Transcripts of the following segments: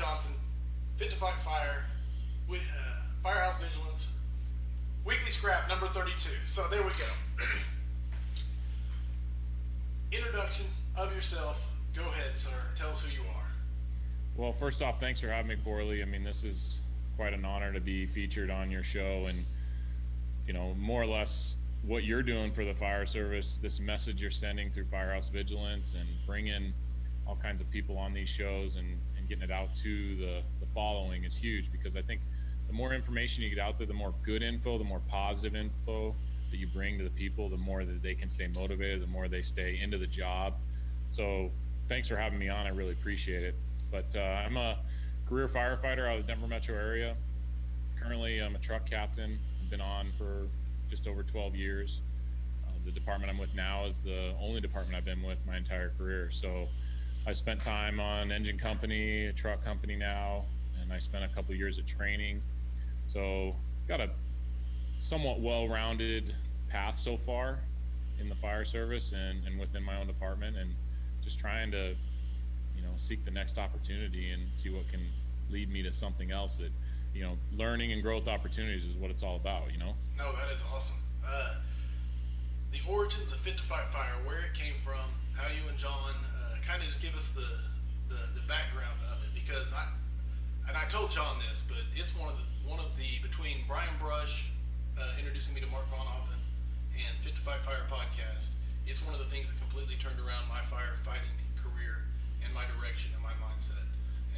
Johnson, Fit to Fight Fire, with Firehouse Vigilance, Weekly Scrap number 32. So there we go. Introduction of yourself. Go ahead, sir. Tell us who you are. Well, first off, thanks for having me, Corley. I mean, this is quite an honor to be featured on your show, and more or less what you're doing for the fire service, this message you're sending through Firehouse Vigilance and bringing all kinds of people on these shows and getting it out to the following is huge, because I think the more information you get out there, the more good info, the more positive info that you bring to the people, the more that they can stay motivated, the more they stay into the job. So thanks for having me on. I really appreciate it. But I'm a career firefighter out of the Denver metro area. Currently, I'm a truck captain. I've been on for just over 12 years. The department I'm with now is the only department I've been with my entire career. So I spent time on engine company, a truck company now, and I spent a couple years at training. So got a somewhat well-rounded path so far in the fire service and within my own department, and just trying to seek the next opportunity and see what can lead me to something else that learning and growth opportunities is what it's all about. No, that is awesome. The origins of Fit to Fight Fire, where it came from, how you and John kind of just give us the background of it, because I told John this, but it's one of the between Brian Brush introducing me to Mark Bonhoffen and Fit to Fight Fire podcast, it's one of the things that completely turned around my firefighting career and my direction and my mindset.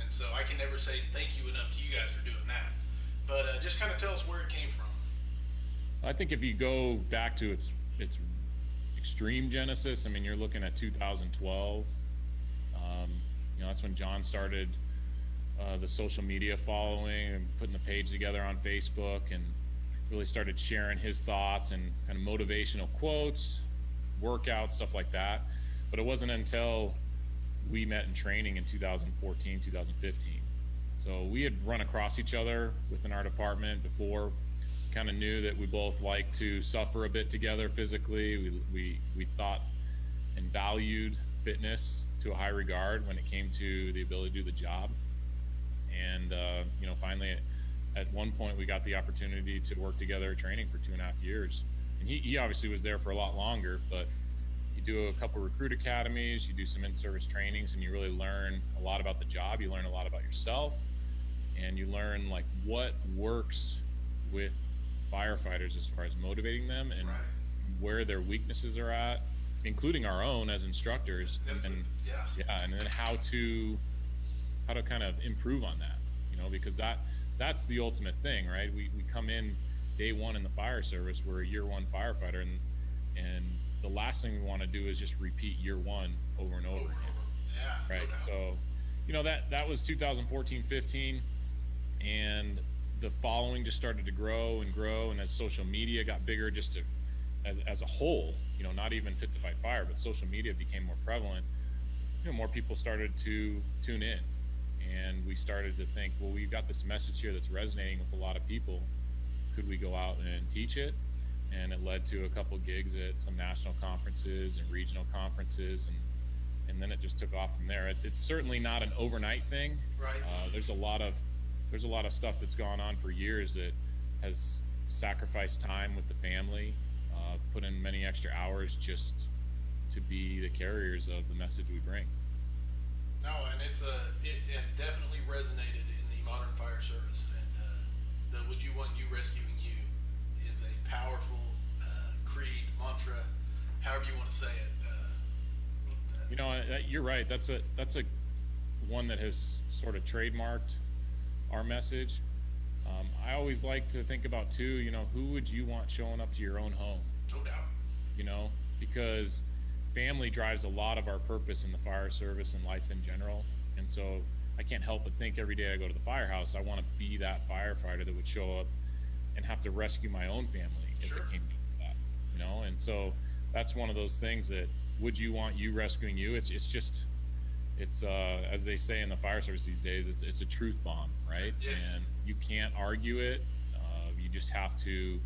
And so I can never say thank you enough to you guys for doing that. But just kind of tell us where it came from. I think if you go back to its extreme genesis, I mean, you're looking at 2012. That's when John started the social media following and putting the page together on Facebook, and really started sharing his thoughts and kind of motivational quotes, workouts, stuff like that. But it wasn't until we met in training in 2014, 2015. So we had run across each other within our department before, kind of knew that we both liked to suffer a bit together physically. We thought and valued fitness to a high regard when it came to the ability to do the job. And, finally at one point we got the opportunity to work together training for 2.5 years. And he obviously was there for a lot longer, but you do a couple recruit academies, you do some in-service trainings, and you really learn a lot about the job. You learn a lot about yourself, and you learn like what works with firefighters as far as motivating them and where their weaknesses are at, including our own as instructors, and then how to kind of improve on that, because that's the ultimate thing, right? We come in day one in the fire service, we're a year one firefighter, and the last thing we want to do is just repeat year one over and over again. Yeah, right. No So that was 2014-15, and the following just started to grow, and as social media got bigger, just as a whole, not even Fit to Fight Fire, but social media became more prevalent, more people started to tune in, and we started to think, well, we've got this message here that's resonating with a lot of people. Could we go out and teach it? And it led to a couple gigs at some national conferences and regional conferences, and then it just took off from there. It's certainly not an overnight thing. Right. There's a lot of stuff that's gone on for years that has sacrificed time with the family, put in many extra hours just to be the carriers of the message we bring. No, and it has definitely resonated in the modern fire service, and the "Would you want you rescuing you" is a powerful creed, mantra, however you want to say it. You're right. That's a one that has sort of trademarked our message. I always like to think about too, who would you want showing up to your own home? No doubt. Because family drives a lot of our purpose in the fire service and life in general. And so I can't help but think every day I go to the firehouse, I want to be that firefighter that would show up and have to rescue my own family if it came to that, And so that's one of those things that, would you want you rescuing you? It's as they say in the fire service these days, it's a truth bomb, right? Yes. And you can't argue it. You just have to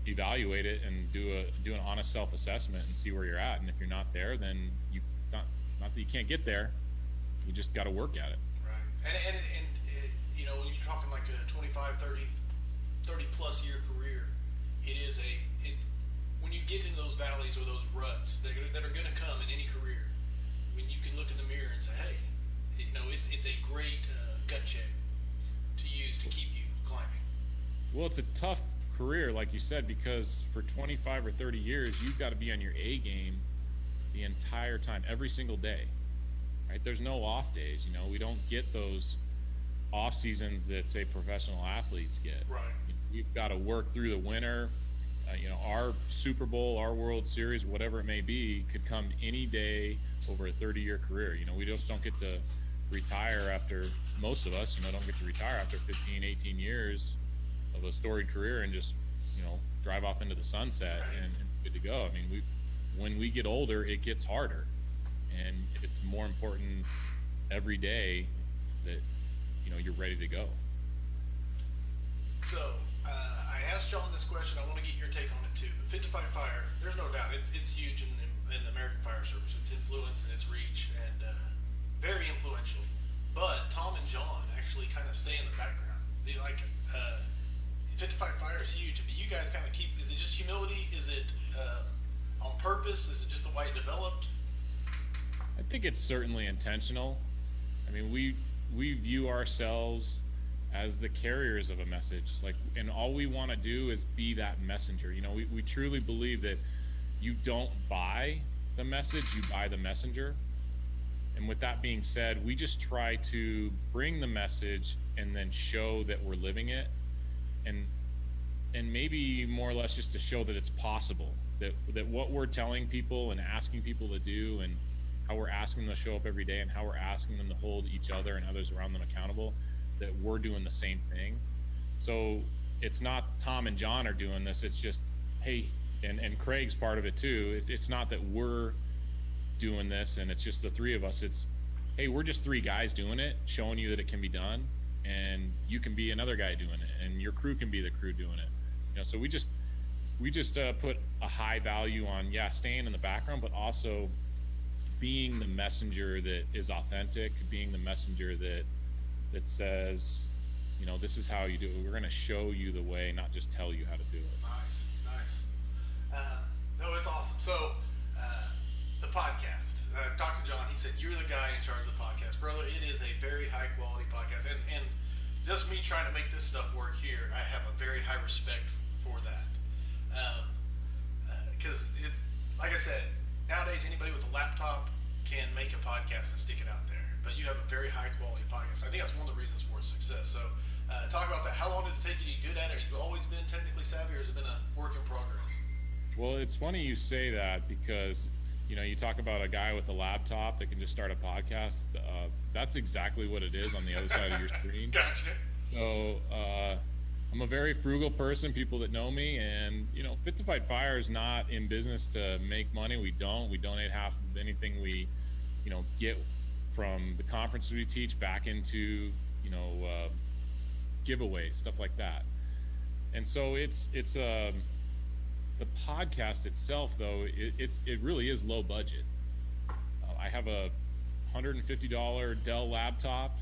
evaluate it and do an honest self-assessment and see where you're at. And if you're not there, then not that you can't get there, you just got to work at it. Right. And you know, when you're talking like a 25, 30 plus year career, it is when you get into those valleys or those ruts that are going to come in any career, when you can look in the mirror and say, hey, you know, it's a great gut check to use to keep you climbing. Well, it's a tough career, like you said, because for 25 or 30 years, you've got to be on your A game the entire time, every single day, right? There's no off days. You know, we don't get those off seasons that, say, professional athletes get. Right. We've got to work through the winter. You know, our Super Bowl, our World Series, whatever it may be, could come any day over a 30-year career. You know, we just don't get to retire after, most of us, you know, don't get to retire after 15, 18 years of a storied career and just, you know, drive off into the sunset and good to go. I mean, when we get older, it gets harder, and it's more important every day that, you know, you're ready to go. So, I asked John this question. I want to get your take on it too. But Fit to Fight Fire, there's no doubt it's huge in the American Fire Service. Its influence and its reach, and very influential. But Tom and John actually kind of stay in the background. They like Fit to Fight Fire is huge, but you guys kind of keep. Is it just humility? Is it on purpose? Is it just the way it developed? I think it's certainly intentional. I mean, we view ourselves as the carriers of a message, like, and all we want to do is be that messenger. You know, we truly believe that you don't buy the message, you buy the messenger. And with that being said, we just try to bring the message and then show that we're living it, and maybe more or less just to show that it's possible, that what we're telling people and asking people to do, and how we're asking them to show up every day, and how we're asking them to hold each other and others around them accountable, that we're doing the same thing. So it's not Tom and John are doing this, it's just, hey, and Craig's part of it too. It's not that we're doing this and it's just the three of us. It's, hey, we're just three guys doing it, showing you that it can be done, and you can be another guy doing it, and your crew can be the crew doing it. You know, so we just put a high value on, staying in the background, but also being the messenger that is authentic, being the messenger that says, you know, this is how you do it. We're going to show you the way, not just tell you how to do it. Nice. No, it's awesome. So, the podcast. I talked to John. He said, you're the guy in charge of the podcast. Brother, it is a very high quality podcast. And just me trying to make this stuff work here, I have a very high respect for that. Because, like I said, nowadays anybody with a laptop can make a podcast and stick it out there. But you have a very high quality podcast. I think that's one of the reasons for its success. So, talk about that. How long did it take you to get good at it? Have you always been technically savvy, or has it been a work in progress? Well, it's funny you say that, because, you know, you talk about a guy with a laptop that can just start a podcast. That's exactly what it is on the other side of your screen. Gotcha. So, I'm a very frugal person, people that know me, and, you know, Fit to Fight Fire is not in business to make money. We donate half of anything we, you know, get from the conferences we teach back into, you know, giveaways, stuff like that. And so it's the podcast itself, though, it really is low budget. I have a $150 Dell laptop,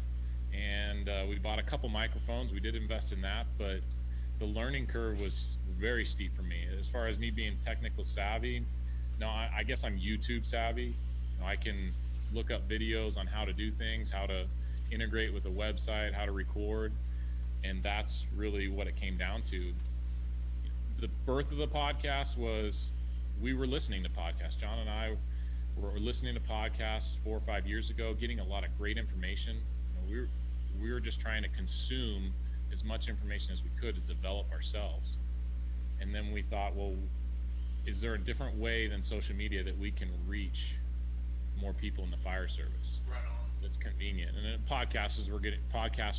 and we bought a couple microphones. We did invest in that, but the learning curve was very steep for me. As far as me being technical savvy, no, I guess I'm YouTube savvy. You know, I can look up videos on how to do things, how to integrate with a website, how to record, and that's really what it came down to. The birth of the podcast was, we were listening to podcasts. John and I were listening to podcasts 4 or 5 years ago, getting a lot of great information. You know, we were just trying to consume as much information as we could to develop ourselves. And then we thought, well, is there a different way than social media that we can reach more people in the fire service? Right on. That's convenient. And then podcasts were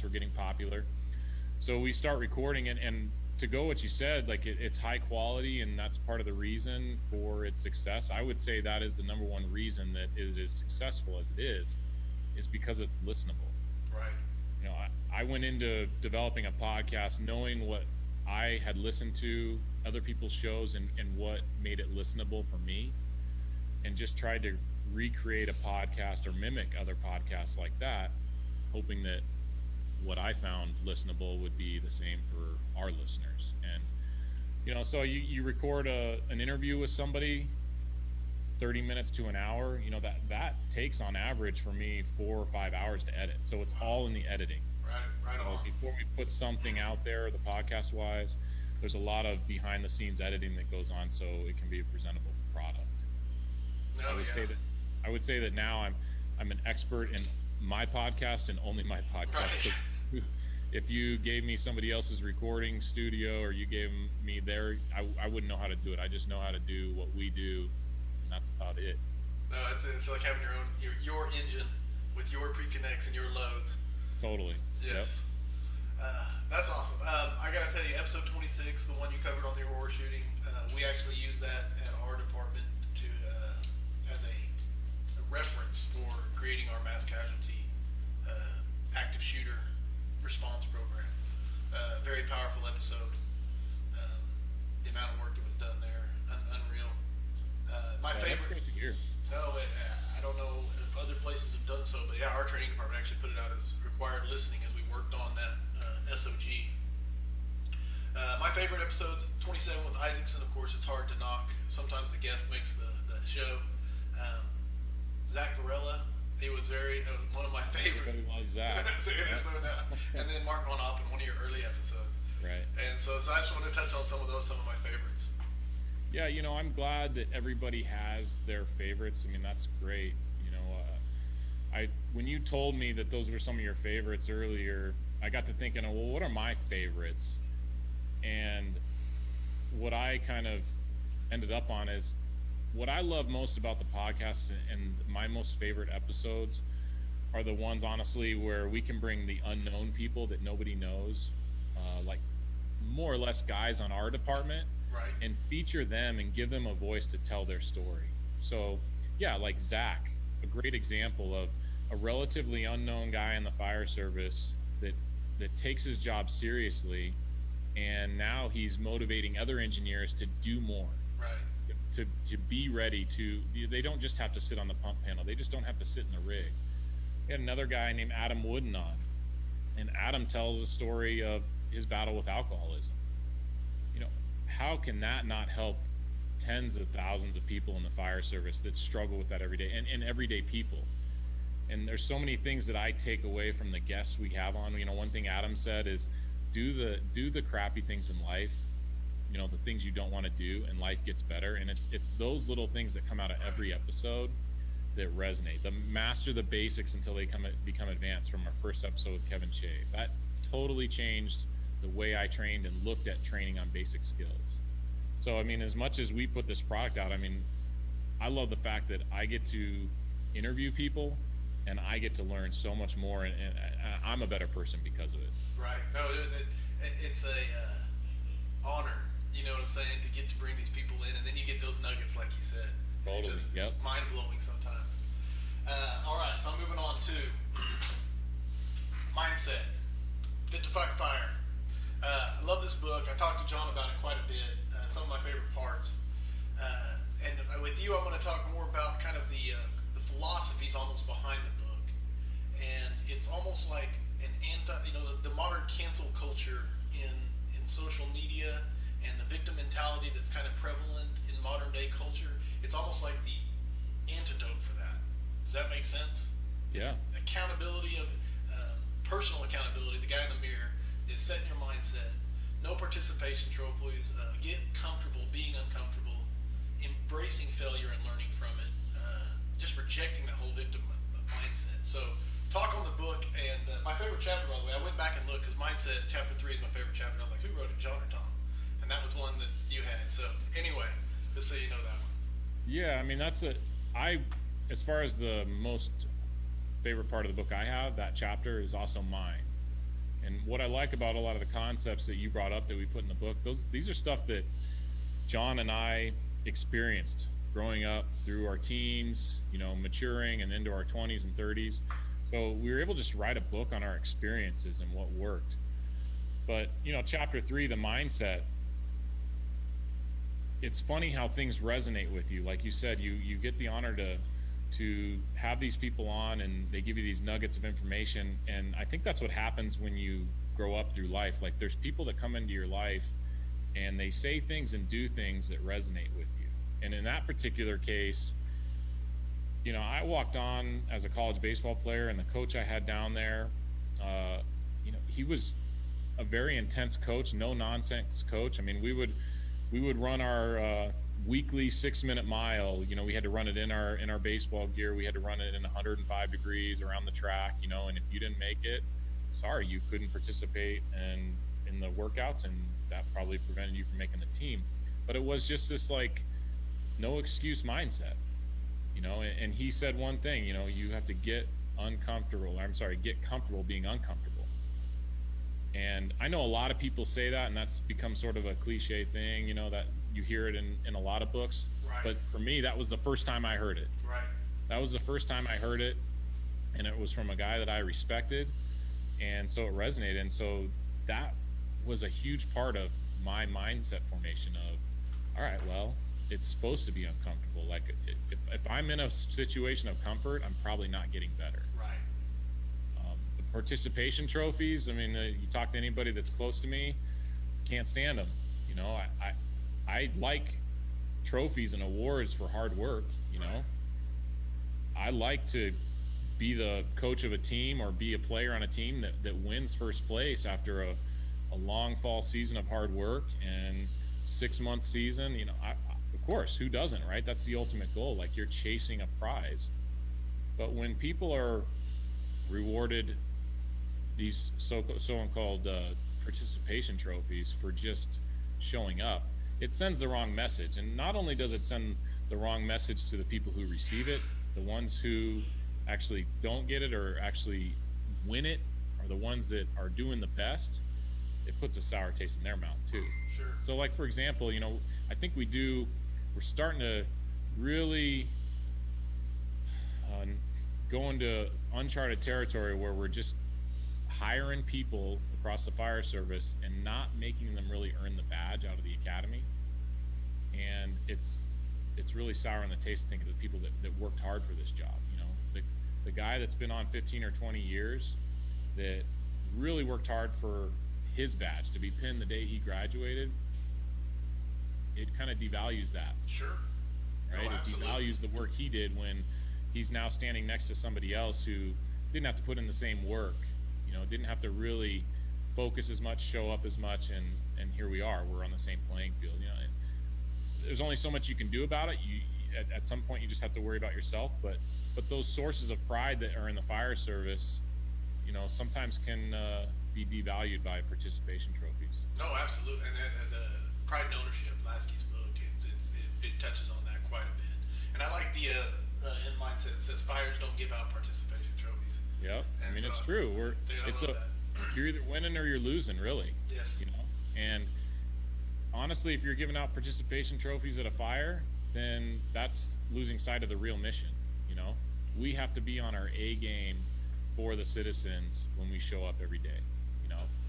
getting popular. So we start recording, and to go what you said, like it's high quality, and that's part of the reason for its success. I would say that is the number one reason that it is successful as it is because it's listenable. Right. You know, I went into developing a podcast knowing what I had listened to other people's shows and what made it listenable for me, and just tried to recreate a podcast or mimic other podcasts like that. hoping that what I found listenable would be the same for our listeners. And so you record an interview with somebody, 30 minutes to an hour. That takes on average for me 4 or 5 hours to edit. So it's all in the editing. Right on. Before we put something out there, the podcast wise, there's a lot of behind the scenes editing that goes on so it can be a presentable product. I would say that now I'm an expert in my podcast and only my podcast. Right. If you gave me somebody else's recording studio or you gave me I wouldn't know how to do it. I just know how to do what we do, and that's about it. No, it's like having your engine with your pre-connects and your loads. Totally. Yes. Yep. That's awesome. I got to tell you, episode 26, the one you covered on the Aurora shooting, we actually use that at our department to as a reference for creating our mass casualty active shooter response program. Very powerful episode. The amount of work that was done there, unreal. My favorite. That's great to hear. No, I don't know if other places have done so, but yeah, our training department actually put it out as required listening as we worked on that SOG. My favorite episode's 27 with Isaacson. Of course, it's hard to knock. Sometimes the guest makes the show. Zach Varela, he was one of my favorites. Everybody loves Zach. There's no doubt. And then Mark Von Oppen, one of your early episodes. Right. And so I just want to touch on some of my favorites. Yeah, I'm glad that everybody has their favorites. I mean, that's great. When you told me that those were some of your favorites earlier, I got to thinking, well, what are my favorites? And what I kind of ended up on is what I love most about the podcast and my most favorite episodes are the ones, honestly, where we can bring the unknown people that nobody knows, like more or less guys on our department, right, and feature them and give them a voice to tell their story. So, yeah, like Zach, a great example of a relatively unknown guy in the fire service that takes his job seriously, and now he's motivating other engineers to do more. Right. To be ready they don't just have to sit on the pump panel. They just don't have to sit in the rig. We had another guy named Adam Wooden on, and Adam tells a story of his battle with alcoholism. How can that not help tens of thousands of people in the fire service that struggle with that every day, and everyday people? And there's so many things that I take away from the guests we have on. One thing Adam said is do the crappy things in life, the things you don't want to do, and life gets better. And it's those little things that come out of every episode that resonate. The master the basics until they become advanced, from our first episode with Kevin Shea. That totally changed the way I trained and looked at training on basic skills. So, as much as we put this product out, I love the fact that I get to interview people and I get to learn so much more, and I'm a better person because of it. Right. No, it's a honor, you know what I'm saying, to get to bring these people in, and then you get those nuggets, like you said. Totally. It's mind-blowing sometimes. All right, so I'm moving on to mindset, fit to fight fire. I love this book. I talked to John about it quite a bit. Some of my favorite parts. And with you, I'm going to talk more about kind of the philosophies almost behind the book. And it's almost like an the modern cancel culture in social media and the victim mentality that's kind of prevalent in modern day culture. It's almost like the antidote for that. Does that make sense? Yeah. It's accountability of personal accountability. The guy in the mirror is setting your mindset. No participation trophies. Get comfortable being uncomfortable. Embracing failure and learning from it. Just rejecting that whole victim mindset. So talk on the book, and my favorite chapter, by the way, I went back and looked because mindset chapter 3 is my favorite chapter. I was like, who wrote it, John or Tom? And that was one that you had. So anyway, just so you know that one. Yeah, as far as the most favorite part of the book I have, that chapter is also mine. And what I like about a lot of the concepts that you brought up that we put in the book, these are stuff that John and I experienced growing up through our teens, maturing and into our 20s and 30s. So we were able to just write a book on our experiences and what worked. But, chapter 3, the mindset, it's funny how things resonate with you. Like you said, you get the honor to have these people on, and they give you these nuggets of information. And I think that's what happens when you grow up through life. Like, there's people that come into your life and they say things and do things that resonate with you. And in that particular case, I walked on as a college baseball player, and the coach I had down there, he was a very intense coach, no nonsense coach. I mean, we would run our weekly 6-minute mile. We had to run it in our baseball gear. We had to run it in 105 degrees around the track, and if you didn't make it, sorry, you couldn't participate in the workouts, and that probably prevented you from making the team. But it was just this like no excuse mindset, and he said one thing, you have to get comfortable being uncomfortable. And I know a lot of people say that, and that's become sort of a cliche thing, that you hear it in a lot of books. Right. But for me, that was the first time I heard it. Right. That was the first time I heard it, and it was from a guy that I respected, and so it resonated. And so that was a huge part of my mindset formation of, all right, well, it's supposed to be uncomfortable. Like, if I'm in a situation of comfort, I'm probably not getting better. Right. The participation trophies, I mean, you talk to anybody that's close to me, can't stand them. I like trophies and awards for hard work. Right. I like to be the coach of a team or be a player on a team that wins first place after a long fall season of hard work and 6-month season. Of course, who doesn't, right? That's the ultimate goal. Like, you're chasing a prize. But when people are rewarded these so-called participation trophies for just showing up, it sends the wrong message. And not only does it send the wrong message to the people who receive it, the ones who actually don't get it or actually win it are the ones that are doing the best. It puts a sour taste in their mouth too. Sure. So, like, for example, I think we're starting to really go into uncharted territory where we're just hiring people across the fire service and not making them really earn the badge out of the academy. And it's really sour in the taste to think of the people that worked hard for this job. The guy that's been on 15 or 20 years that really worked hard for his badge to be pinned the day he graduated, it kind of devalues that. Sure. Right? Oh, it devalues the work he did when he's now standing next to somebody else who didn't have to put in the same work, didn't have to really focus as much, show up as much, and here we are. We're on the same playing field. And there's only so much you can do about it. At some point, you just have to worry about yourself. But those sources of pride that are in the fire service, sometimes can be devalued by participation trophies. No, absolutely. And the Pride and Ownership, Lasky's book, it touches on that quite a bit. And I like the end mindset that says fires don't give out participation trophies. Yep. And I mean, so, it's true. You're either winning or you're losing, really. Yes. And honestly, if you're giving out participation trophies at a fire, then that's losing sight of the real mission. We have to be on our A game for the citizens when we show up every day.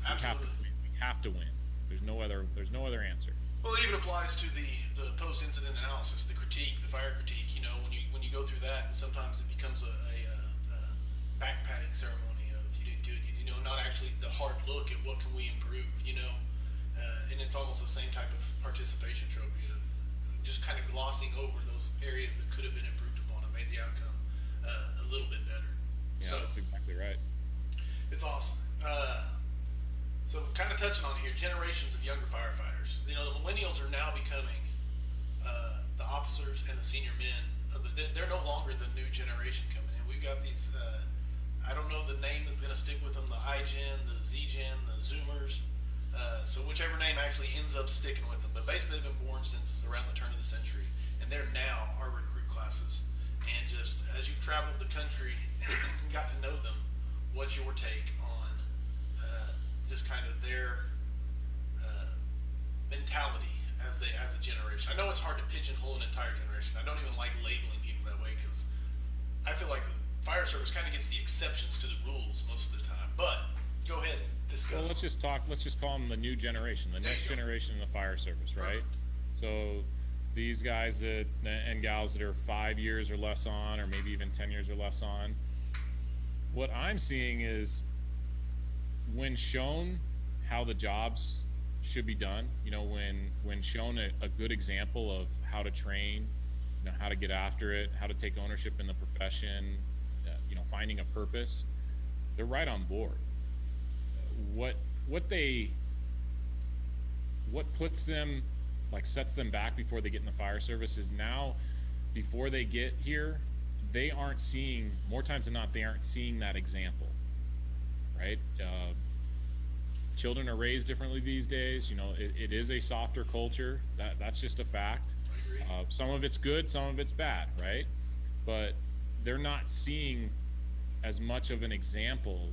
Absolutely. We have to win. There's no other answer. Well, it even applies to the post-incident analysis, the critique, the fire critique. When you go through that, and sometimes it becomes a back-patting ceremony of you did good. Not actually the hard look at what can we improve. And it's almost the same type of participation trophy of just kind of glossing over those areas that could have been improved upon and made the outcome a little bit better. Yeah, so, that's exactly right. It's awesome. So kind of touching on here, generations of younger firefighters. The millennials are now becoming the officers and the senior men. They're no longer the new generation coming in. We've got these, I don't know the name that's going to stick with them, the iGen, the ZGen, the Zoomers. So whichever name actually ends up sticking with them. But basically they've been born since around the turn of the century. And they're now our recruit classes. And just as you've traveled the country and got to know them, what's your take on just kind of their mentality as a generation? I know it's hard to pigeonhole an entire generation. I don't even like labeling people that way because I feel like the fire service kind of gets the exceptions to the rules most of the time. But go ahead and discuss. Well, let's just call them the new generation, the next generation in the fire service, right? Perfect. So these guys that and gals that are 5 years or less on, or maybe even 10 years or less on, what I'm seeing is when shown how the jobs should be done, when shown a good example of how to train, how to get after it, how to take ownership in the profession, finding a purpose, they're right on board. What puts them, like, sets them back before they get in the fire service is now, before they get here, they aren't seeing, more times than not, they aren't seeing that example, right? Children are raised differently these days. It is a softer culture. That's just a fact. Some of it's good, some of it's bad, right? But they're not seeing as much of an example,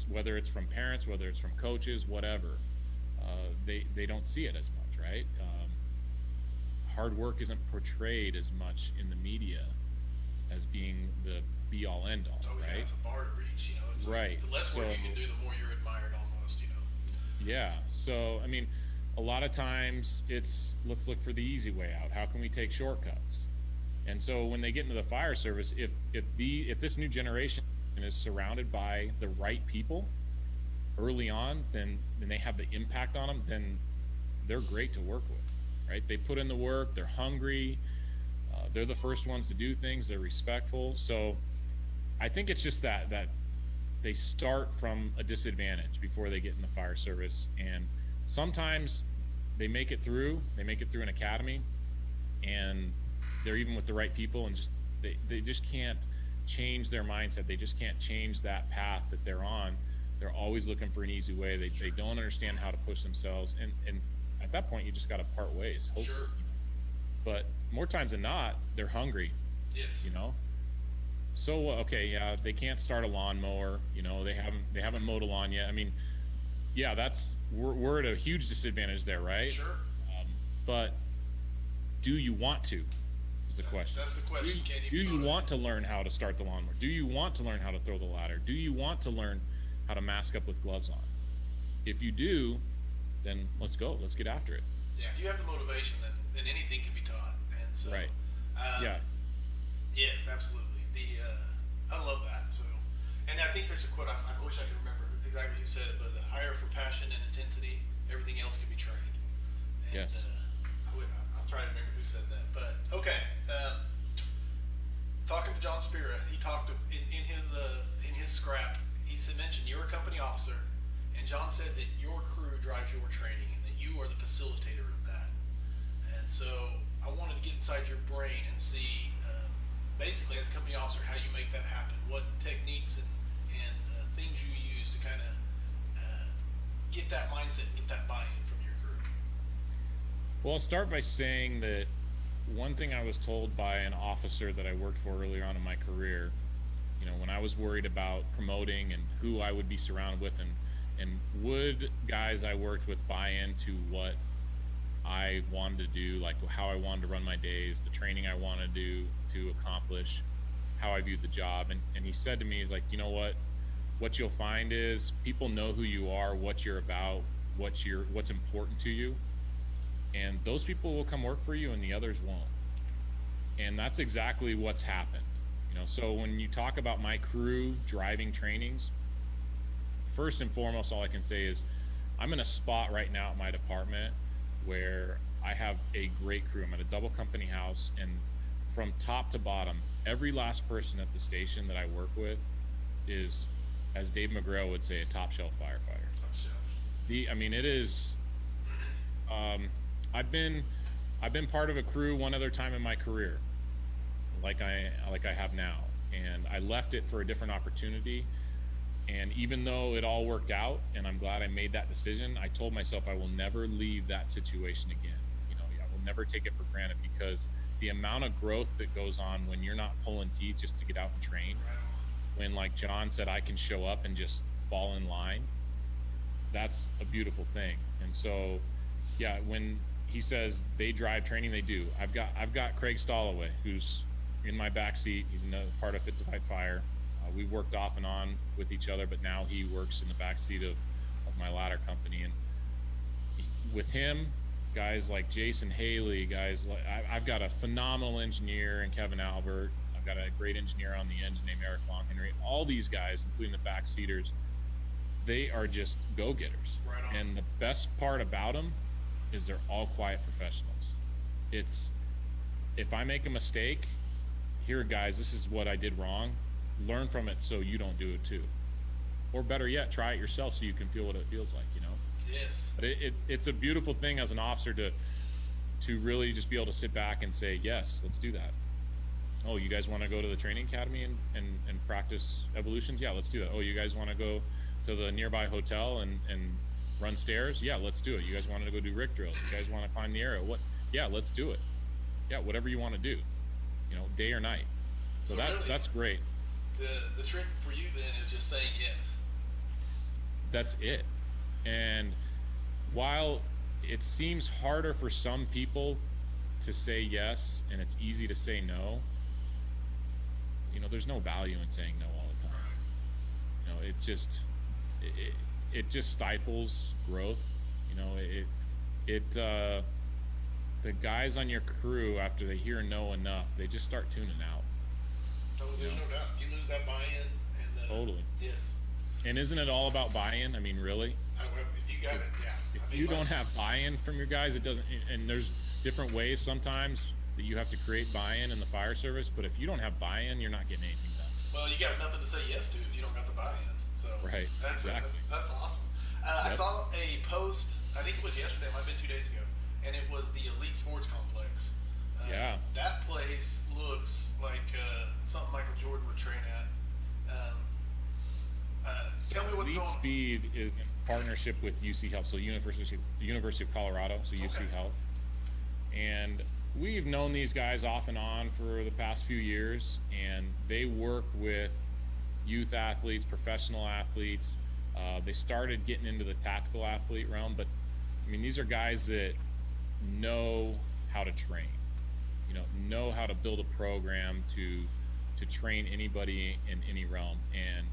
whether it's from parents, whether it's from coaches, whatever. They don't see it as much, right? Hard work isn't portrayed as much in the media as being the be-all, end-all, right? It's a bar to reach, It's right. Like the less work you can do, the more you're admired, almost, Yeah. So, I mean, a lot of times it's, let's look for the easy way out. How can we take shortcuts? And so when they get into the fire service, if this new generation is surrounded by the right people early on, then they have the impact on them, then they're great to work with, right? They put in the work, they're hungry, they're the first ones to do things, they're respectful. So I think it's just that they start from a disadvantage before they get in the fire service, and sometimes they make it through an academy, and they're even with the right people, and they just can't change their mindset. They just can't change that path that they're on. They're always looking for an easy way. They don't understand how to push themselves, and at that point you just got to part ways, hopefully. Sure. But more times than not, they're hungry. Yes. So okay, yeah, they can't start a lawnmower. They haven't mowed a lawn yet. I mean, yeah, we're at a huge disadvantage there, right? Sure. But do you want to? Is the question. That's the question. Do you want to learn how to start the lawnmower? Do you want to learn how to throw the ladder? Do you want to learn how to mask up with gloves on? If you do, then let's go. Let's get after it. Yeah. If you have the motivation, then anything can be taught. And so. Right. Yeah. Yes, absolutely. I love that. So, and I think there's a quote. I wish I could remember exactly who said it, but hire for passion and intensity. Everything else can be trained. And, Yes. I'll try to remember who said that. But okay. Talking to John Spira, he talked in his scrap. He mentioned you're a company officer, and John said that your crew drives your training, and that you are the facilitator of that. And so I wanted to get inside your brain and see, basically, as a company officer, how you make that happen. What techniques and things you use to kind of get that mindset and get that buy-in from your crew. Well, I'll start by saying that one thing I was told by an officer that I worked for earlier on in my career, when I was worried about promoting and who I would be surrounded with, and would guys I worked with buy into what I wanted to do, like how I wanted to run my days, the training I wanted to do to accomplish how I viewed the job. And he said to me, he's like, what you'll find is people know who you are, what you're about, what's important to you, and those people will come work for you and the others won't. And that's exactly what's happened. So when you talk about my crew driving trainings, first and foremost, all I can say is I'm in a spot right now at my department where I have a great crew. I'm at a double company house, and from top to bottom, every last person at the station that I work with is, as Dave McGrail would say, a top shelf firefighter. Top shelf. It is. I've been part of a crew one other time in my career, like I have now, and I left it for a different opportunity. And even though it all worked out, and I'm glad I made that decision, I told myself I will never leave that situation again. I will never take it for granted, because the amount of growth that goes on when you're not pulling teeth just to get out and train, when, like John said, I can show up and just fall in line, that's a beautiful thing. And so, yeah, when he says they drive training, they do. I've got Craig Stalloway, who's in my back seat. He's another part of Fit to Fight Fire. We worked off and on with each other, but now he works in the back seat of my ladder company. And with him, guys like Jason Haley, guys like I've got a phenomenal engineer in Kevin Albert. I've got a great engineer on the engine named Eric Long Henry. All these guys, including the backseaters, they are just go-getters. Right on. And the best part about them is they're all quiet professionals. It's, if I make a mistake, here, guys, this is what I did wrong. Learn from it so you don't do it too. Or better yet, try it yourself so you can feel what it feels like, you know? Yes. But it's a beautiful thing as an officer to really just be able to sit back and say, yes, let's do that. Oh, you guys want to go to the training academy and practice evolutions? Yeah, let's do that. Oh, you guys want to go to the nearby hotel and run stairs? Yeah, let's do it. You guys want to go do rick drills? You guys want to climb the area? What? Yeah, let's do it. Yeah, whatever you want to do, you know, day or night. So that's great. The trick for you then is just saying yes. That's it. And while it seems harder for some people to say yes, and it's easy to say no, you know, there's no value in saying no all the time. You know, it just stifles growth. You know, the guys on your crew, after they hear no enough, they just start tuning out. Oh, there's no doubt. You lose that buy-in. And Totally. Yes. And isn't it all about buy-in? I mean, really? If you got it, yeah. If you don't have buy-in from your guys, it doesn't. And there's different ways sometimes that you have to create buy-in in the fire service. But if you don't have buy-in, you're not getting anything done. Well, you got nothing to say yes to if you don't got the buy-in. So right. Exactly. That's awesome. Yep. I saw a post. I think it was yesterday. It might have been 2 days ago, and it was the Elite Sports Complex. Yeah. That place looks like something Michael Jordan would train at. Tell me what's Elite going on. Speed is in partnership with UC Health, so University of Colorado, so UC Health. And we've known these guys off and on for the past few years, and they work with youth athletes, professional athletes. They started getting into the tactical athlete realm, but I mean, these are guys that know how to train, you know how to build a program to train anybody in any realm. And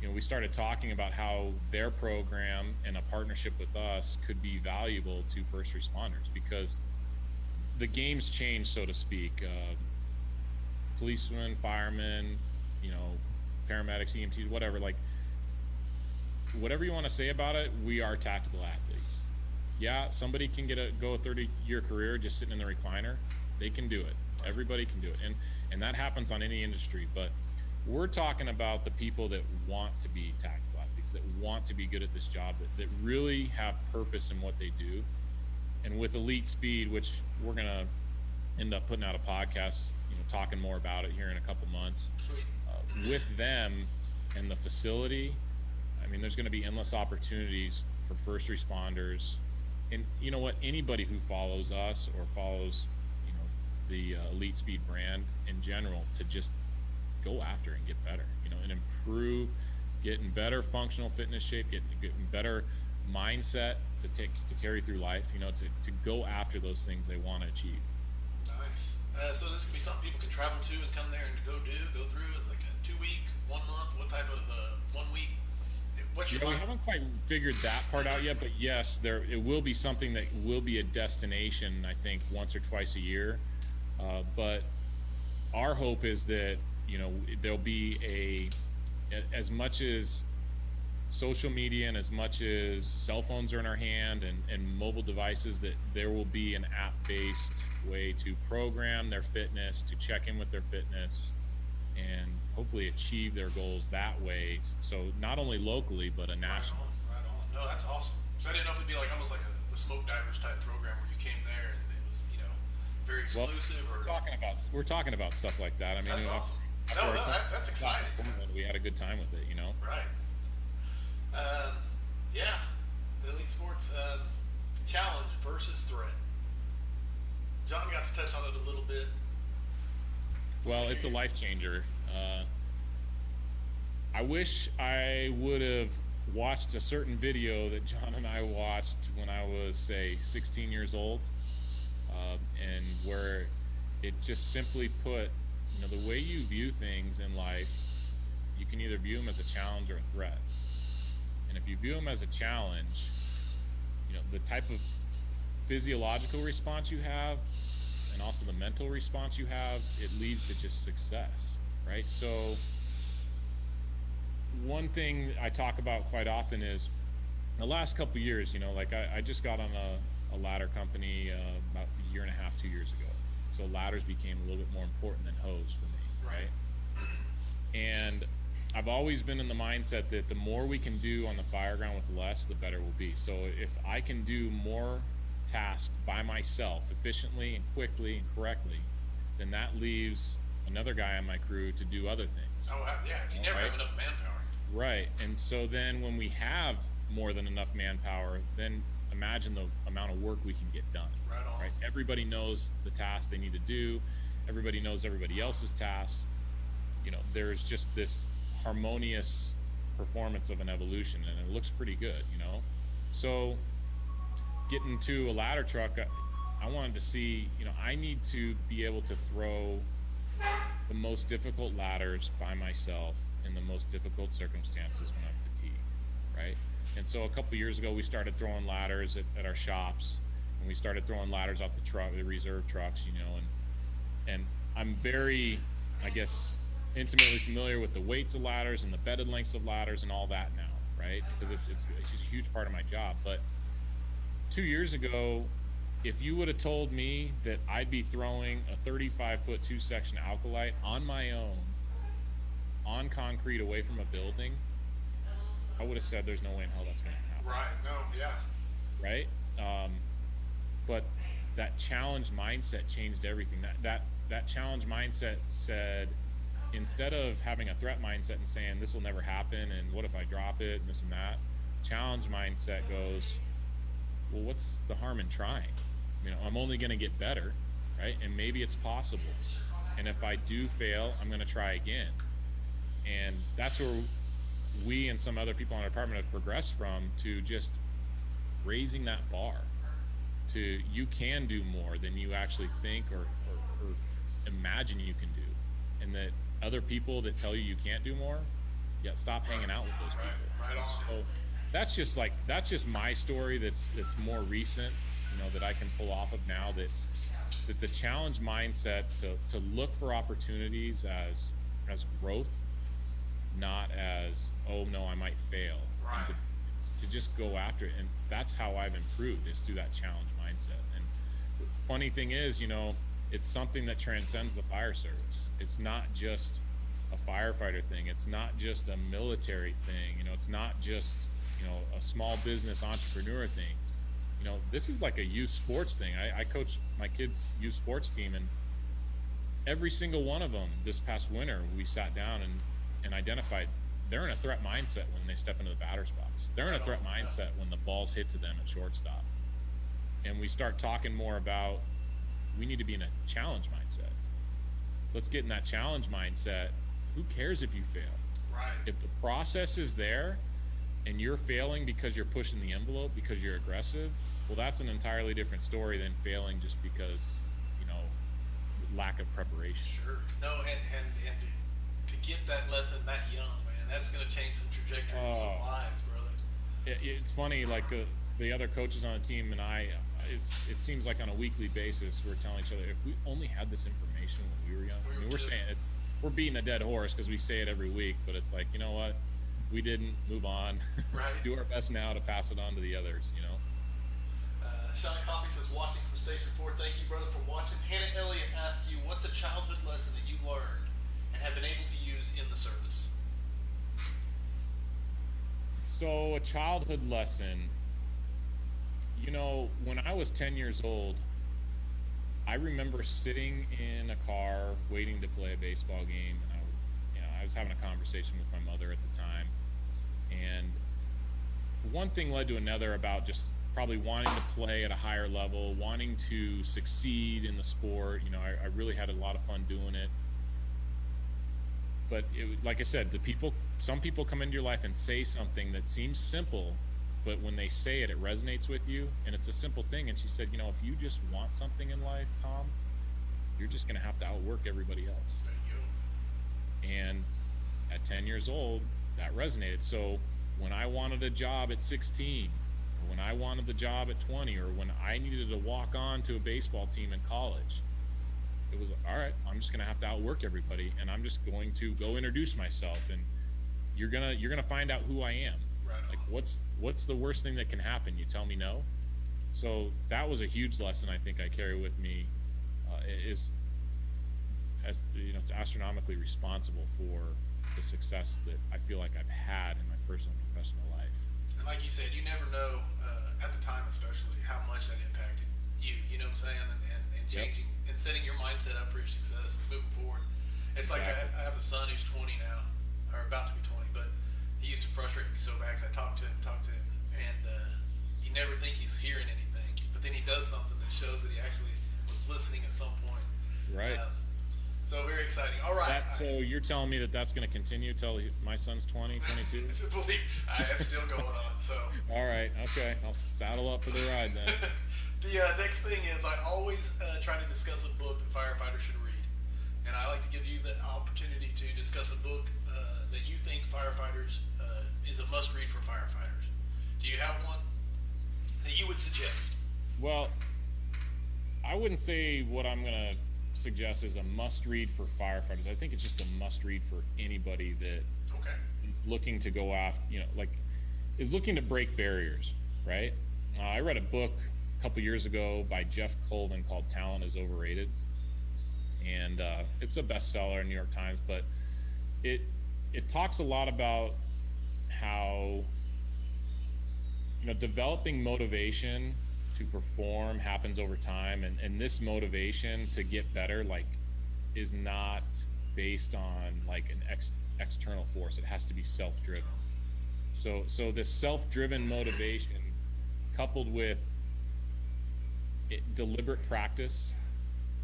you know, we started talking about how their program and a partnership with us could be valuable to first responders, because the game's changed, so to speak. Policemen, firemen, you know, paramedics, EMTs, whatever, like, whatever you want to say about it, we are tactical athletes. Yeah, somebody can go a 30-year career just sitting in the recliner. They can do it. Everybody can do it. And that happens on any industry. But we're talking about the people that want to be tactical athletes, that want to be good at this job, that really have purpose in what they do. And with Elite Speed, which we're going to end up putting out a podcast, you know, talking more about it here in a couple months. Sweet. With them and the facility, I mean, there's going to be endless opportunities for first responders. And you know what? Anybody who follows us or follows, you know, the Elite Speed brand in general, to just go after and get better, you know, and improve, get in better functional fitness shape, get in better mindset to carry through life, you know, to go after those things they want to achieve. Nice. So this could be something people can travel to and come there and go through like a 2 week, 1 month, what type of 1 week? We haven't quite figured that part out yet, but yes, it will be something that will be a destination, I think, once or twice a year. But our hope is that, you know, there'll be as much as social media and as much as cell phones are in our hand and mobile devices, that there will be an app-based way to program their fitness, to check in with their fitness, and hopefully achieve their goals that way. So not only locally, but a national. Right on. No, that's awesome. So I didn't know if it'd be like almost like a smoke divers type program where you came there and it was, you know, very exclusive. Well, we're talking about stuff like that. I mean, that's awesome. That's exciting. We had a good time with it, you know. Right. Yeah. The Elite Sports challenge versus threat. John got to touch on it a little bit. Well, it's a life changer. I wish I would have watched a certain video that John and I watched when I was, say, 16 years old, and where it just simply put, you know, the way you view things in life, you can either view them as a challenge or a threat. And if you view them as a challenge, you know, the type of physiological response you have and also the mental response you have, it leads to just success, right? So one thing I talk about quite often is the last couple of years, you know, like I just got on a ladder company about a year and a half, 2 years ago. So ladders became a little bit more important than hose for me, right? And I've always been in the mindset that the more we can do on the fire ground with less, the better we'll be. So if I can do more tasks by myself efficiently and quickly and correctly, then that leaves another guy on my crew to do other things. Oh, yeah, you never have enough manpower. Right. And so then when we have more than enough manpower, then imagine the amount of work we can get done. Right on. Right? Everybody knows the tasks they need to do. Everybody knows everybody else's tasks. You know, there's just this harmonious performance of an evolution, and it looks pretty good, you know? So getting to a ladder truck, I wanted to see, you know, I need to be able to throw the most difficult ladders by myself in the most difficult circumstances when I'm fatigued, right? And so a couple years ago, we started throwing ladders at our shops, and we started throwing ladders off the reserve trucks, you know, and I'm very, I guess, intimately familiar with the weights of ladders and the bedded lengths of ladders and all that now, right? Because it's just a huge part of my job. But 2 years ago, if you would have told me that I'd be throwing a 35-foot 2-section alkalite on my own on concrete away from a building, I would have said there's no way in hell that's going to happen. Right. No. Yeah. Right. But that challenge mindset changed everything. That challenge mindset said, instead of having a threat mindset and saying this will never happen and what if I drop it and this and that, challenge mindset goes, well, what's the harm in trying? You know, I'm only going to get better, right? And maybe it's possible. And if I do fail, I'm going to try again. And that's where we and some other people in our department have progressed from, to just raising that bar to you can do more than you actually think or imagine you can do. And that other people that tell you can't do more, yeah, stop hanging out with those people. Right on. So that's just my story that's more recent, you know, that I can pull off of now, that the challenge mindset to look for opportunities as growth, not as, oh no, I might fail. Right. To just go after it. And that's how I've improved, is through that challenge mindset. And the funny thing is, you know, it's something that transcends the fire service. It's not just a firefighter thing. It's not just a military thing. You know, it's not just, you know, a small business entrepreneur thing. You know, this is like a youth sports thing. I coach my kids' youth sports team, and every single one of them this past winter, we sat down and identified they're in a threat mindset when they step into the batter's box. They're in a threat mindset when the ball's hit to them at shortstop. And we start talking more about, we need to be in a challenge mindset. Let's get in that challenge mindset. Who cares if you fail? Right. If the process is there and you're failing because you're pushing the envelope, because you're aggressive, well, that's an entirely different story than failing just because, you know, lack of preparation. Sure. No, and to get that lesson that young, man, that's going to change some trajectories of some lives, brother. It's funny, like the other coaches on the team and it seems like on a weekly basis we're telling each other, if we only had this information when we were young. I mean, we're saying it, we're beating a dead horse because we say it every week, but it's like, you know what? We didn't. Move on. Right. Do our best now to pass it on to the others, you know. Sean Coffey says, watching from Station 4. Thank you, brother, for watching. Hannah Elliott asks you, what's a childhood lesson that you learned and have been able to use in the service? So a childhood lesson, you know, when I was 10 years old, I remember sitting in a car waiting to play a baseball game, and I was having a conversation with my mother at the time, and one thing led to another about just probably wanting to play at a higher level, wanting to succeed in the sport. You know, I really had a lot of fun doing it. But like I said, some people come into your life and say something that seems simple, but when they say it, it resonates with you, and it's a simple thing. And she said, you know, if you just want something in life, Tom, you're just going to have to outwork everybody else. There you go. And at 10 years old, that resonated. So when I wanted a job at 16, or when I wanted the job at 20, or when I needed to walk on to a baseball team in college. It was, all right, I'm just going to have to outwork everybody, and I'm just going to go introduce myself, and you're going to find out who I am. Right on. Like, what's the worst thing that can happen? You tell me no. So that was a huge lesson I think I carry with me, is, as you know, it's astronomically responsible for the success that I feel like I've had in my personal and professional life. And like you said, you never know, at the time especially, how much that impacted you. You know what I'm saying? And changing and setting your mindset up for your success moving forward. It's like I have a son who's 20 now, or about to be 20, but he used to frustrate me so bad because I talk to him, and you never think he's hearing anything, but then he does something that shows that he actually was listening at some point. Right. So very exciting. All right. So you're telling me that that's going to continue till my son's 20, 22? It's still going on. So. All right. Okay. I'll saddle up for the ride then. The next thing is I always try to discuss a book that firefighters should read. And I like to give you the opportunity to discuss a book that you think firefighters is a must read for firefighters. Do you have one that you would suggest? Well, I wouldn't say what I'm going to suggest is a must read for firefighters. I think it's just a must read for anybody that is looking to go after, is looking to break barriers, right? I read a book a couple years ago by Jeff Colvin called Talent is Overrated. And it's a bestseller in New York Times, but it talks a lot about how, developing motivation to perform happens over time, and this motivation to get better is not based on an external force. It has to be self-driven. So this self-driven motivation coupled with deliberate practice,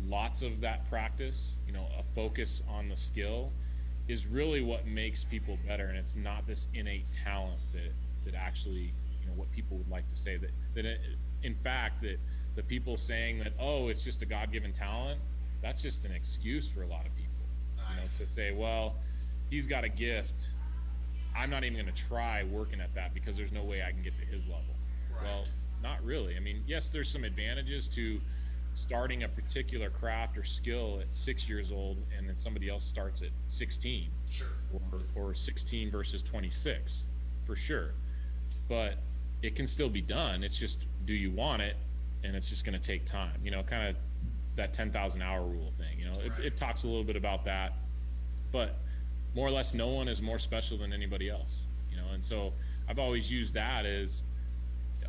lots of that practice, a focus on the skill, is really what makes people better. And it's not this innate talent that actually, what people would like to say, in fact, that the people saying that, oh, it's just a God-given talent, that's just an excuse for a lot of people. Nice. To say, well, he's got a gift, I'm not even going to try working at that because there's no way I can get to his level. Right. Well, not really. I mean, yes, there's some advantages to starting a particular craft or skill at 6 years old, and then somebody else starts at 16. Sure. Or 16 versus 26, for sure. But it can still be done. It's just, do you want it? And it's just going to take time. Kind of that 10,000 hour rule thing. Right. It talks a little bit about that, but more or less, no one is more special than anybody else. And so I've always used that as,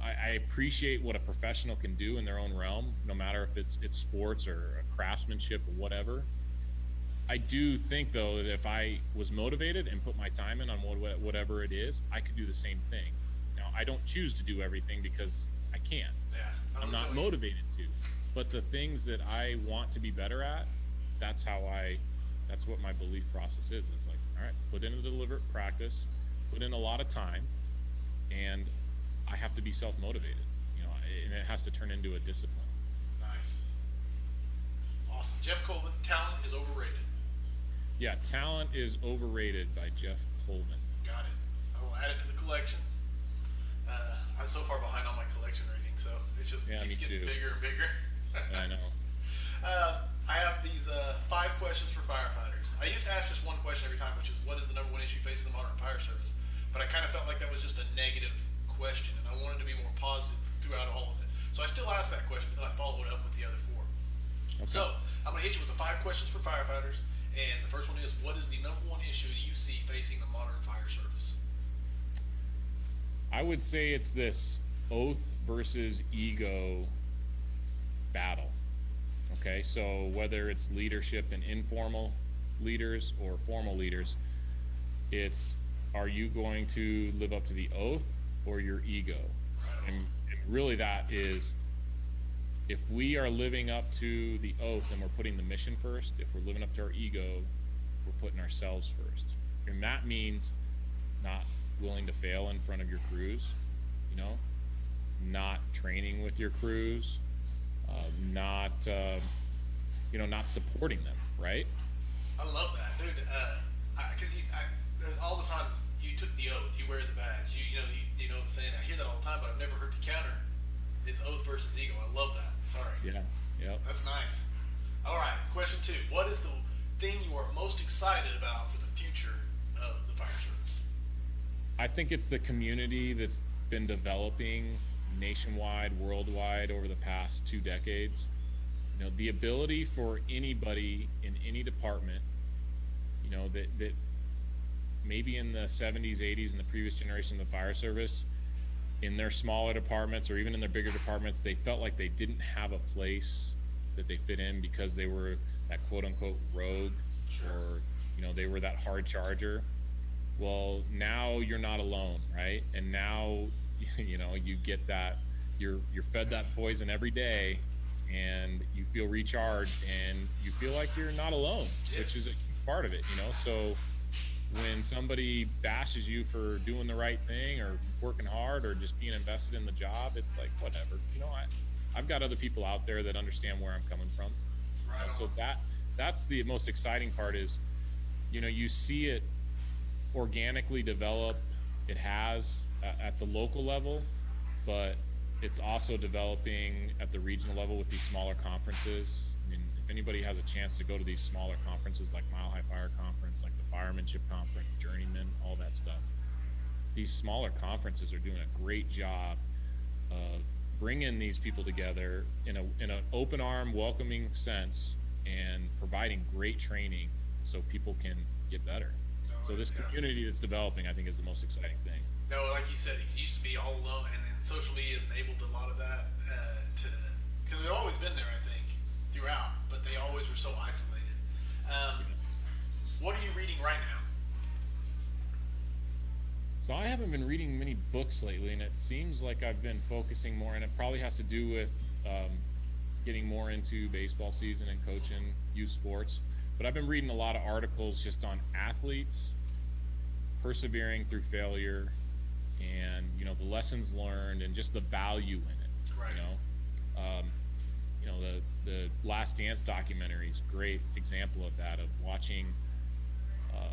I appreciate what a professional can do in their own realm, no matter if it's sports or craftsmanship or whatever. I do think, though, that if I was motivated and put my time in on whatever it is, I could do the same thing. Now, I don't choose to do everything because I can't. Yeah, I'm not motivated to. But the things that I want to be better at, that's what my belief process is. It's like, all right, put in a deliberate practice, put in a lot of time, and I have to be self-motivated, and it has to turn into a discipline. Nice. Awesome. Jeff Colvin, Talent is Overrated. Yeah, Talent is Overrated by Jeff Colvin. Got it. I will add it to the collection. I'm so far behind on my collection reading, so it just keeps getting bigger and bigger. I know. I have these 5 questions for firefighters. I used to ask just one question every time, which is, what is the #1 issue facing the modern fire service? But I kind of felt like that was just a negative question, and I wanted to be more positive throughout all of it. So I still ask that question, but then I follow it up with the other 4. Okay. So I'm going to hit you with the 5 questions for firefighters, and the first one is, what is the #1 issue you see facing the modern fire service? I would say it's this oath versus ego battle. Okay, so whether it's leadership and informal leaders or formal leaders, it's, are you going to live up to the oath or your ego? And really that is, if we are living up to the oath and we're putting the mission first, if we're living up to our ego, we're putting ourselves first. And that means not willing to fail in front of your crews, not training with your crews, not supporting them, right? I love that, dude. Because all the times you took the oath, you wear the badge, you know what I'm saying? I hear that all the time, but I've never heard the counter, it's oath versus ego. I love that. Sorry. Yeah. Yep. That's nice. All right, question 2. What is the thing you are most excited about for the future of the fire service? I think it's the community that's been developing nationwide, worldwide over the past 2 decades. You know, the ability for anybody in any department, you know, that maybe in the 70s, 80s, and the previous generation of the fire service, in their smaller departments or even in their bigger departments, they felt like they didn't have a place that they fit in because they were that quote unquote rogue, or, you know, they were that hard charger. Well, now you're not alone, right? And now, you know, you get that, you're fed that poison every day, and you feel recharged, and you feel like you're not alone, which is a huge part of it, you know? So when somebody bashes you for doing the right thing or working hard or just being invested in the job, it's like, whatever, you know, I've got other people out there that understand where I'm coming from. Right on. So that's the most exciting part is, you know, you see it organically develop. It has at the local level, but it's also developing at the regional level with these smaller conferences. I mean, if anybody has a chance to go to these smaller conferences like Mile High Fire Conference, like the Firemanship Conference, Journeyman, all that stuff, these smaller conferences are doing a great job of bringing these people together in an open arm, welcoming sense, and providing great training so people can get better. So this community that's developing, I think, is the most exciting thing. No, like you said, it used to be all alone, and then social media has enabled a lot of that because we've always been there, I think, throughout, but they always were so isolated. What are you reading right now? So I haven't been reading many books lately, and it seems like I've been focusing more, and it probably has to do with getting more into baseball season and coaching youth sports. But I've been reading a lot of articles just on athletes persevering through failure, and, you know, the lessons learned and just the value in it. Right. You know, the Last Dance documentary is a great example of that, of watching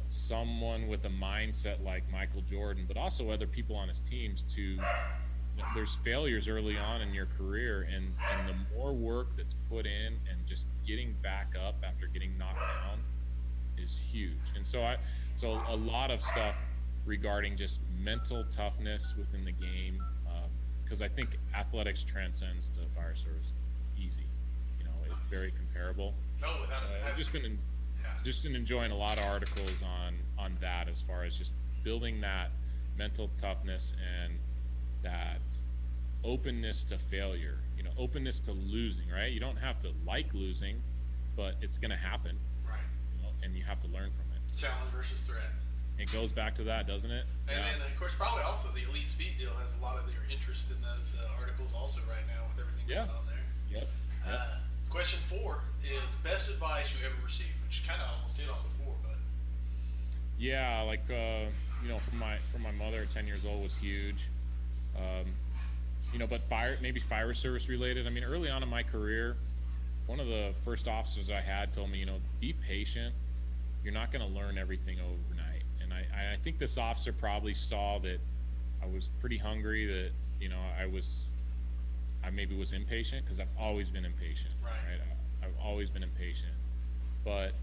someone with a mindset like Michael Jordan, but also other people on his teams there's failures early on in your career, and the more work that's put in and just getting back up after getting knocked down is huge. And so a lot of stuff regarding just mental toughness within the game, because I think athletics transcends to fire service easy. You know, it's very comparable. No, without I've just been enjoying a lot of articles on that, as far as just building that mental toughness and that openness to failure, you know, openness to losing, right? You don't have to like losing, but it's going to happen, right? You know, and you have to learn from it. Challenge versus threat. It goes back to that, doesn't it? And then, of course, probably also the Elite Speed deal has a lot of your interest in those articles also right now with everything going on there. Yep. Question 4 is best advice you ever received, which you kind of almost hit on before, but. Yeah, like, you know, from my mother at 10 years old was huge. You know, but maybe fire service related. I mean, early on in my career, one of the first officers I had told me, you know, be patient. You're not going to learn everything overnight. And I think this officer probably saw that I was pretty hungry, that, you know, I maybe was impatient, because I've always been impatient. Right. I've always been impatient. But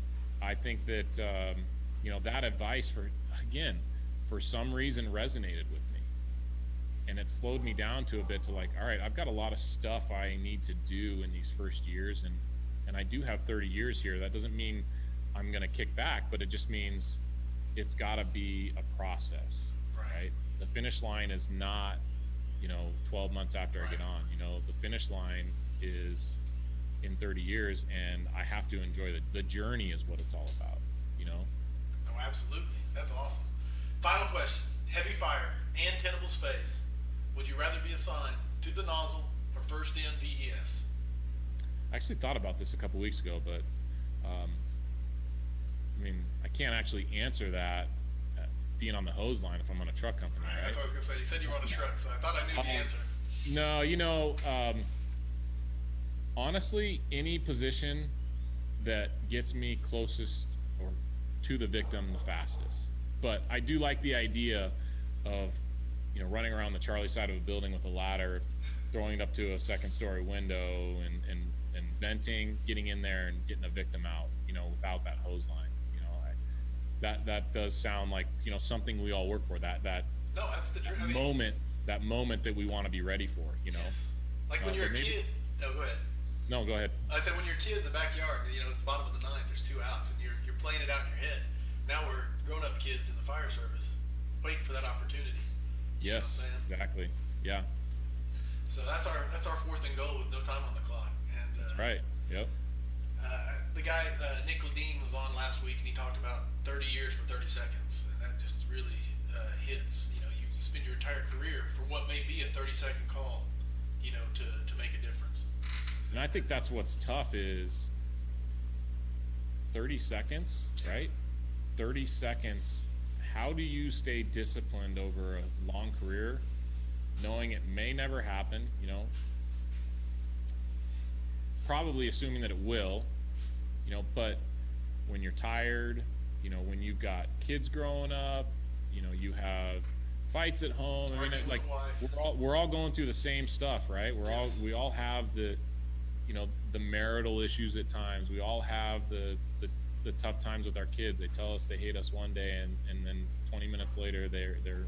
I think that, you know, that advice for some reason resonated with me. And it slowed me down to a bit to like, all right, I've got a lot of stuff I need to do in these first years. And I do have 30 years here. That doesn't mean I'm going to kick back, but it just means it's got to be a process, right? The finish line is not, you know, 12 months after I get on. You know, the finish line is in 30 years, and I have to enjoy the journey is what it's all about, you know? Oh, absolutely. That's awesome. Final question. Heavy fire and tenable space. Would you rather be assigned to the nozzle or first in VES? I actually thought about this a couple weeks ago, but I mean, I can't actually answer that being on the hose line if I'm on a truck company. Right? That's what I was going to say. You said you were on a truck, so I thought I knew the answer. No, you know, honestly, any position that gets me closest or to the victim the fastest. But I do like the idea of, you know, running around the Charlie side of a building with a ladder throwing it up to a second story window and venting, getting in there and getting a victim out, without that hose line. That does sound like, something we all work for, that No, that's the dream. moment that we want to be ready for, Yes. Like when you're a kid. Oh, go ahead. No, go ahead. I said when you're a kid in the backyard, at the bottom of the ninth, there's 2 outs, and you're playing it out in your head. Now we're grown-up kids in the fire service, waiting for that opportunity. Yes, exactly. Yeah. So that's our fourth and goal with no time on the clock. And that's right. Yep. The guy Nick Ledeen was on last week, and he talked about 30 years for 30 seconds, and that just really hits. You spend your entire career for what may be a 30-second call, to make a difference. And I think that's what's tough is 30 seconds, right? 30 seconds. How do you stay disciplined over a long career, knowing it may never happen, probably assuming that it will, but when you're tired, when you've got kids growing up, you have fights at home. I mean, like we're all going through the same stuff, right? We all have the marital issues at times. We all have the tough times with our kids. They tell us they hate us one day, and then 20 minutes later they're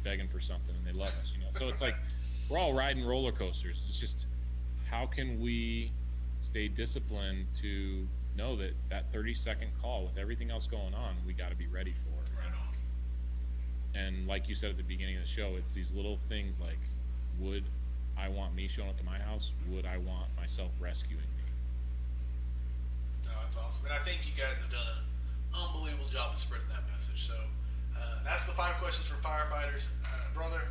begging for something and they love us. So it's like we're all riding roller coasters. It's just how can we stay disciplined to know that 30-second call with everything else going on, we got to be ready for it. Right on. And like you said at the beginning of the show, it's these little things like, would I want me showing up to my house? Would I want myself rescuing me? No, that's awesome. And I think you guys have done an unbelievable job of spreading that message. So that's the 5 questions for firefighters. Brother,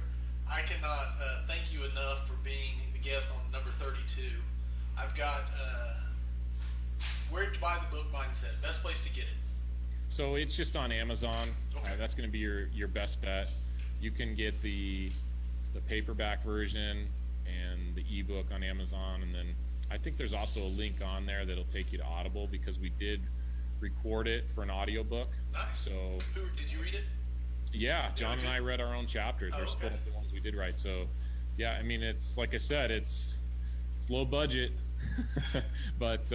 I cannot thank you enough for being the guest on number 32. I've got where to buy the book Mindset. Best place to get it. So it's just on Amazon. Okay. That's going to be your best bet. You can get the paperback version and the ebook on Amazon, and then I think there's also a link on there that'll take you to Audible because we did record it for an audiobook. Nice. So did you read it? Yeah, John and I read our own chapters. They're split up the ones we did right. So yeah, I mean, it's like I said, it's low budget, but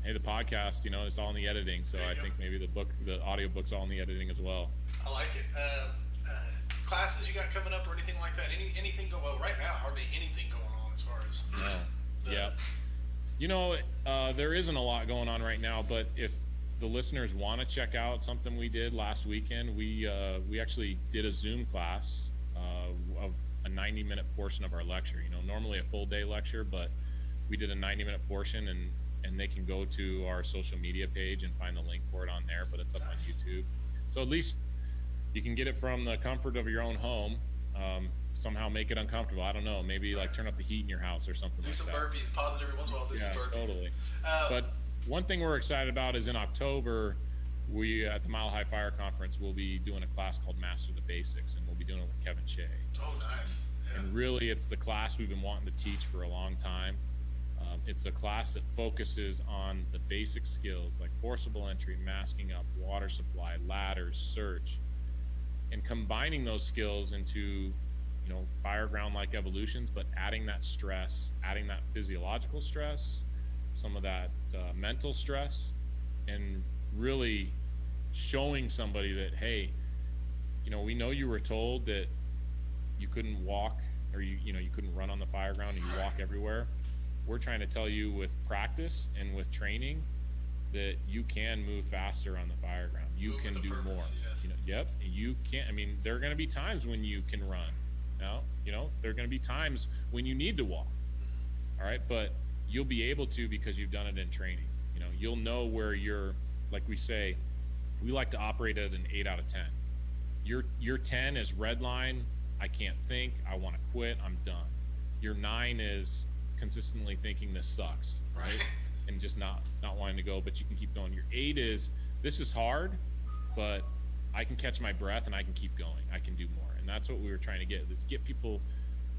hey, the podcast, it's all in the editing. So I think maybe the audiobook's all in the editing as well. I like it. Classes you got coming up or anything like that? Anything go well right now? Hardly anything going on as far as. Yeah. There isn't a lot going on right now, but if the listeners want to check out something we did last weekend, we actually did a Zoom class of a 90-minute portion of our lecture. Normally a full day lecture, but we did a 90-minute portion, and they can go to our social media page and find the link for it on there, but it's up on YouTube. So at least you can get it from the comfort of your own home. Somehow make it uncomfortable. I don't know. Maybe like turn up the heat in your house or something like that. Do some burpees. Pause it every once in a while. Do some burpees. Totally. But one thing we're excited about is in October, we at the Mile High Fire Conference, we'll be doing a class called Master the Basics, and we'll be doing it with Kevin Shea. Oh, nice. Yeah. And really, it's the class we've been wanting to teach for a long time. It's a class that focuses on the basic skills like forcible entry, masking up, water supply, ladders, search, and combining those skills into fireground-like evolutions, but adding that stress, adding that physiological stress, some of that mental stress, and really showing somebody that, hey, we know you were told that you couldn't walk or you couldn't run on the fireground and you walk everywhere. We're trying to tell you with practice and with training that you can move faster on the fireground. You can do more. Yes. You can. I mean, there are going to be times when you can run. Now, there are going to be times when you need to walk. All right, but you'll be able to because you've done it in training. You'll know where you're. Like we say, we like to operate at an 8 out of 10. Your 10 is red line. I can't think. I want to quit. I'm done. Your 9 is consistently thinking this sucks, right? And just not wanting to go, but you can keep going. Your 8 is this is hard, but I can catch my breath and I can keep going. I can do more. And that's what we were trying to get people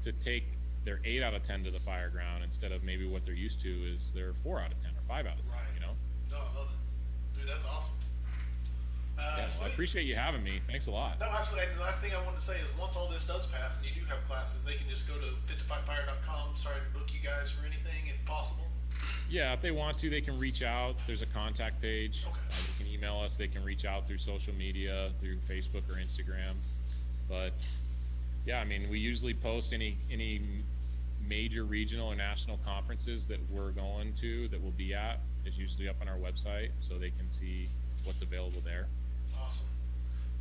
to take their 8 out of 10 to the fireground instead of maybe what they're used to is their 4 out of 10 or 5 out of 10. Right. No, I love it. Dude, that's awesome. Yeah, well, I Sweet. appreciate you having me. Thanks a lot. No, absolutely. And the last thing I wanted to say is once all this does pass and you do have classes, they can just go to fit2fightfire.com, start to book you guys for anything if possible. Yeah, if they want to, they can reach out. There's a contact page. Okay. They can email us. They can reach out through social media, through Facebook or Instagram. But yeah, I mean, we usually post any major regional or national conferences that we're going to, that we'll be at, is usually up on our website, so they can see what's available there. Awesome.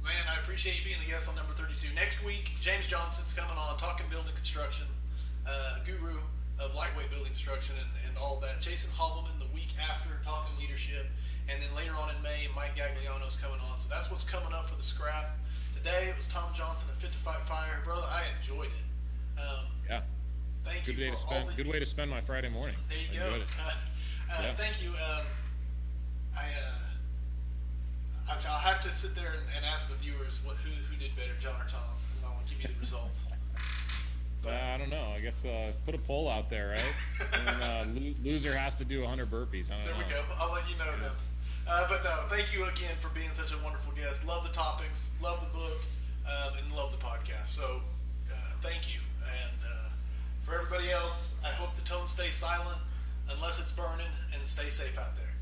Man, I appreciate you being the guest on number 32. Next week, James Johnson's coming on, talking building construction, guru of lightweight building construction and all that. Jason Hobbleman the week after, talking leadership. And then later on in May, Mike Gagliano's coming on. So that's what's coming up for the scrap. Today, it was Tom Johnson of Fit to Fight Fire. Brother, I enjoyed it. Yeah. Thank you for all the... Good way to spend my Friday morning. There you go. Yeah. Thank you. I'll have to sit there and ask the viewers who did better, John or Tom, and I'll give you the results. But, I don't know. I guess put a poll out there, right? And loser has to do 100 burpees. I don't know. There we go. I'll let you know then. But no, thank you again for being such a wonderful guest. Love the topics, love the book, and love the podcast. So thank you. And for everybody else, I hope the tone stays silent unless it's burning, and stay safe out there.